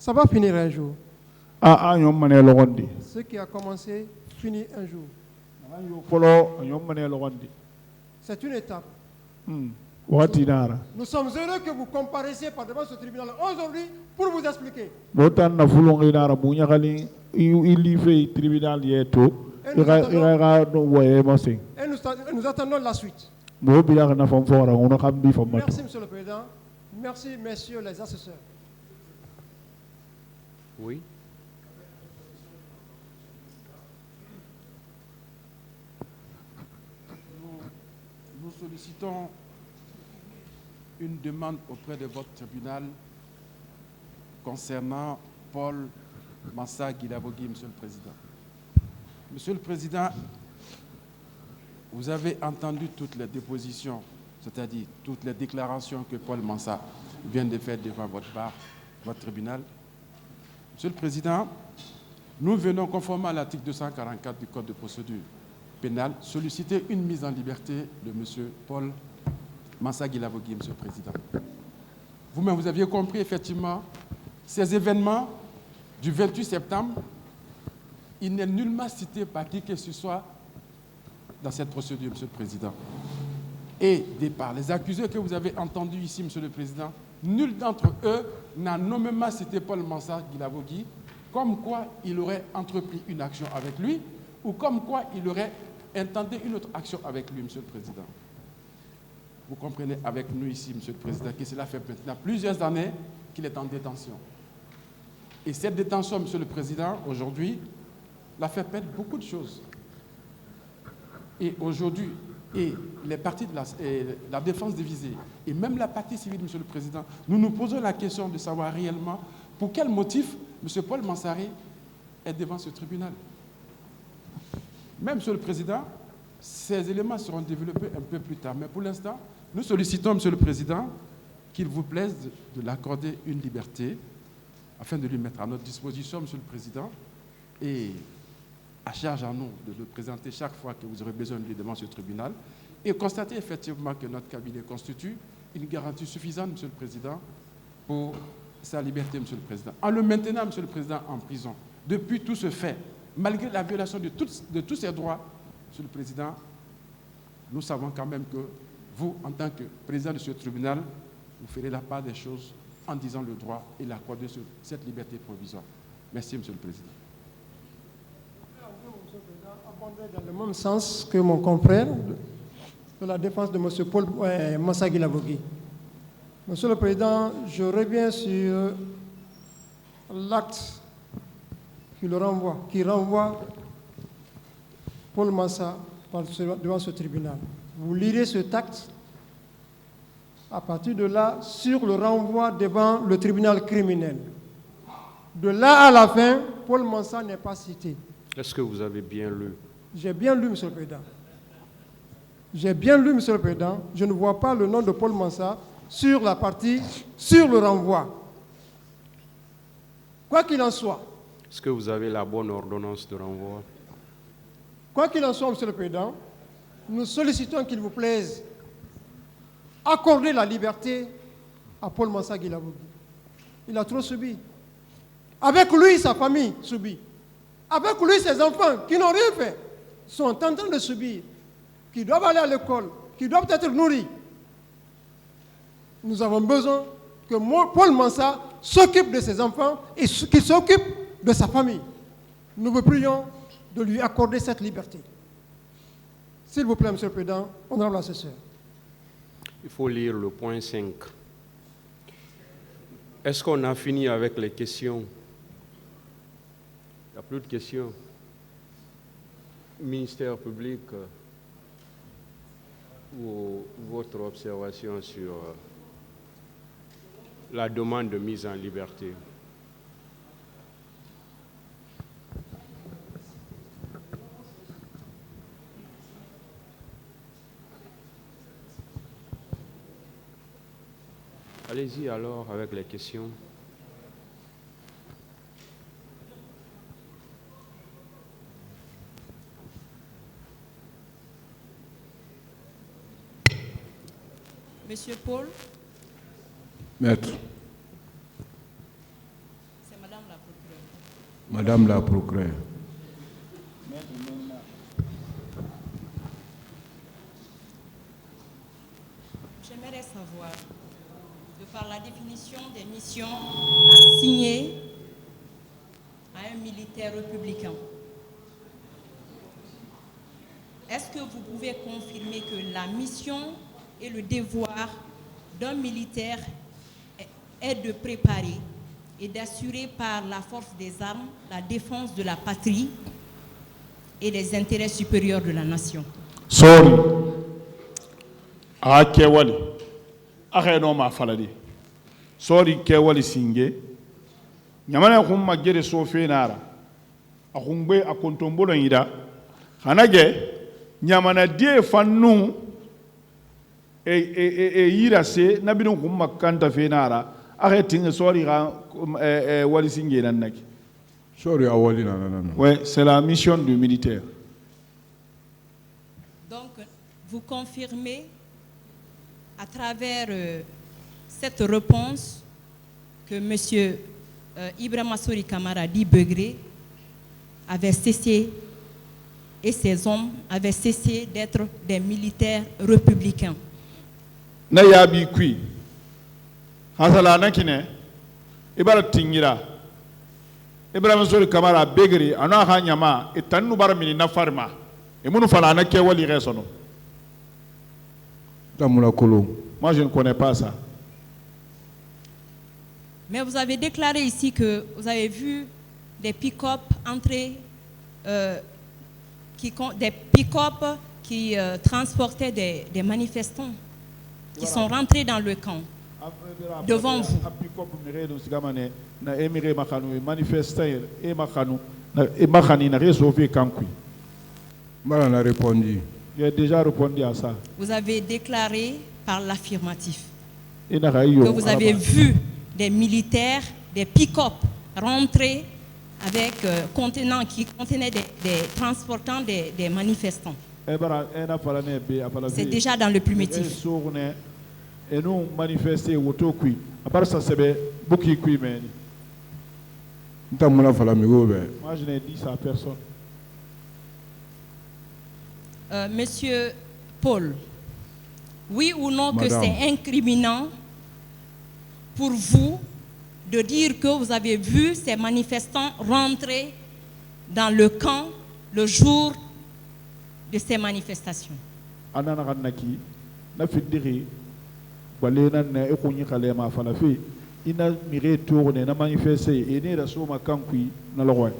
Ça va finir un jour. Ce qui a commencé finit un jour. C'est une étape. Nous sommes heureux que vous comparaissiez par devant ce tribunal aujourd'hui pour vous expliquer. Et nous attendons la suite. Merci, Monsieur le Président. Merci, messieurs les assesseurs. Oui. Nous sollicitons une demande auprès de votre tribunal concernant Paul Mansa Guilavogui, Monsieur le Président. Monsieur le Président, vous avez entendu toutes les dépositions, c'est-à-dire toutes les déclarations que Paul Mansa vient de faire devant votre bar, votre tribunal. Monsieur le Président, nous venons, conformément à l'article 244 du Code de procédure pénale, solliciter une mise en liberté de M. Paul Mansa Guilavogui, Monsieur le Président. Vous-même, vous aviez compris, effectivement, ces événements du 28 septembre, il n'est nullement cité par qui que ce soit dans cette procédure, Monsieur le Président. Et par les accusés que vous avez entendus ici, Monsieur le Président, nul d'entre eux n'a nommément cité Paul Mansa Guilavogui comme quoi il aurait entrepris une action avec lui ou comme quoi il aurait intenté une autre action avec lui, Monsieur le Président. Vous comprenez avec nous ici, Monsieur le Président, que cela fait maintenant plusieurs années qu'il est en détention. Et cette détention, Monsieur le Président, aujourd'hui, l'a fait perdre beaucoup de choses. Et aujourd'hui, et les parties de la défense divisée, et même la partie civile, Monsieur le Président, nous nous posons la question de savoir réellement pour quel motif M. Paul Mansaré est devant ce tribunal. Même, Monsieur le Président, ces éléments seront développés un peu plus tard. Mais pour l'instant, nous sollicitons, Monsieur le Président, qu'il vous plaise de l'accorder une liberté afin de lui mettre à notre disposition, Monsieur le Président, et à charge à nous de le présenter chaque fois que vous aurez besoin de lui devant ce tribunal et constater effectivement que notre cabinet constitue une garantie suffisante, Monsieur le Président, pour sa liberté, Monsieur le Président. En le maintenant, Monsieur le Président, en prison, depuis tout ce fait, malgré la violation de tous ses droits, Monsieur le Président, nous savons quand même que vous, en tant que président de ce tribunal, vous ferez la part des choses en disant le droit et l'accorder sur cette liberté provisoire. Merci, Monsieur le Président. Dans le même sens que mon confrère de la défense de M. Paul Mansa Guilavogui. Monsieur le Président, je reviens sur l'acte qui renvoie Paul Mansa devant ce tribunal. Vous lirez cet acte. À partir de là, sur le renvoi devant le tribunal criminel. De là à la fin, Paul Mansa n'est pas cité. Est-ce que vous avez bien lu? J'ai bien lu, Monsieur le Président. J'ai bien lu, Monsieur le Président. Je ne vois pas le nom de Paul Mansa sur la partie, sur le renvoi. Quoi qu'il en soit. Est-ce que vous avez la bonne ordonnance de renvoi? Quoi qu'il en soit, Monsieur le Président, nous sollicitons qu'il vous plaise accorder la liberté à Paul Mansa Guilavogui. Il a trop subi. Avec lui, sa famille subit. Avec lui, ses enfants qui n'ont rien fait sont en train de subir, qui doivent aller à l'école, qui doivent être nourris. Nous avons besoin que Paul Mansa s'occupe de ses enfants et qu'il s'occupe de sa famille. Nous vous prions de lui accorder cette liberté. S'il vous plaît, Monsieur le Président, honorable assesseur. Il faut lire le point 5. Est-ce qu'on a fini avec les questions? Il n'y a plus de questions. Ministère public, ou votre observation sur la demande de mise en liberté? Allez-y alors avec les questions. Monsieur Paul. Maître. C'est Madame la procureure. J'aimerais savoir, de par la définition des missions assignées à un militaire républicain, est-ce que vous pouvez confirmer que la mission et le devoir d'un militaire est de préparer et d'assurer par la force des armes la défense de la patrie et des intérêts supérieurs de la nation? Sorry. A kewali. A no ma faladi. Sorry kewali singe. Nyamana kumma gere sofe nara. A kumbe a kontombolo ida. Hanage nyamana die fannu yira se nabinu kumma kanta fe nara. Arrêtez, sorry, ouais, c'est la mission du militaire. Donc, vous confirmez à travers cette réponse que M. Ibrahima Sori Kamara Di Begré avait cessé et ses hommes avaient cessé d'être des militaires républicains. Nayabi kui. Hasala nakine ibara tingira Ibrahima Sori Kamara Begri ana hanyama etanu baramini na farma e munu fala na ke wali resono tamula kolo. Moi je ne connais pas ça. Mais vous avez déclaré ici que vous avez vu des pick-up entrer des pick-up qui transportaient des manifestants qui sont rentrés dans le camp devant vous. J'ai déjà répondu à ça. Vous avez déclaré par l'affirmatif que vous avez vu des militaires, des pick-up rentrer avec contenants qui contenaient des transportants des manifestants. C'est déjà dans le plumétif. Et nous manifester auto qui à part ça c'est beaucoup qui mais moi je n'ai dit ça à personne. Monsieur Paul, oui ou non que Madame. c'est incriminant pour vous de dire que vous avez vu ces manifestants rentrer dans le camp le jour de ces manifestations? Balena na ekonyi kale ma fala fi ina mire tourne na manifester et ne raso ma kankui na lowe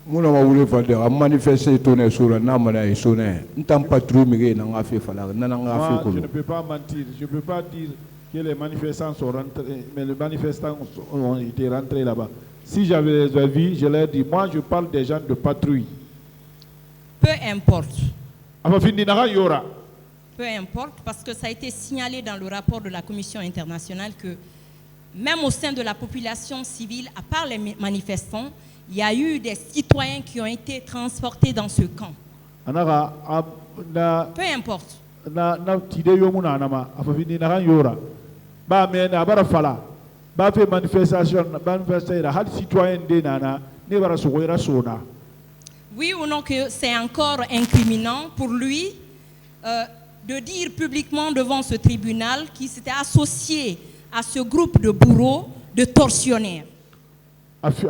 Muna ma wule fader a manifester tourner sur na mana e sonné ntam patrouille mire na nga fe fala na nga fe ko. Je ne peux pas mentir, je ne peux pas dire que les manifestants sont rentrés, mais les manifestants ont été rentrés là-bas. Si j'avais les avis, je leur dis, moi je parle des gens de patrouille. Peu importe. Peu importe, parce que ça a été signalé dans le rapport de la Commission internationale que même au sein de la population civile, à part les manifestants, il y a eu des citoyens qui ont été transportés dans ce camp. Peu importe. Oui ou non que c'est encore incriminant pour lui de dire publiquement devant ce tribunal qu'il s'était associé à ce groupe de bourreaux, de tortionnaires. Si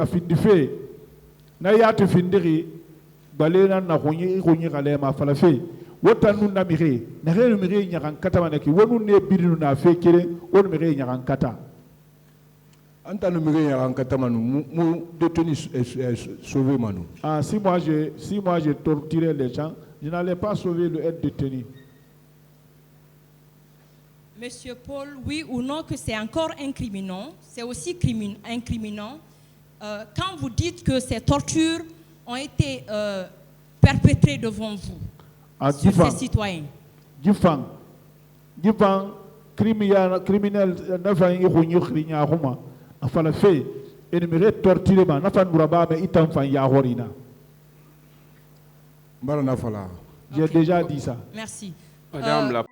moi j'ai torturé les gens, je n'allais pas sauver le être détenu. Monsieur Paul, oui ou non que c'est encore incriminant, c'est aussi incriminant quand vous dites que ces tortures ont été perpétrées devant vous, sur ces citoyens. Criminel, j'ai déjà dit ça. Merci. Madame la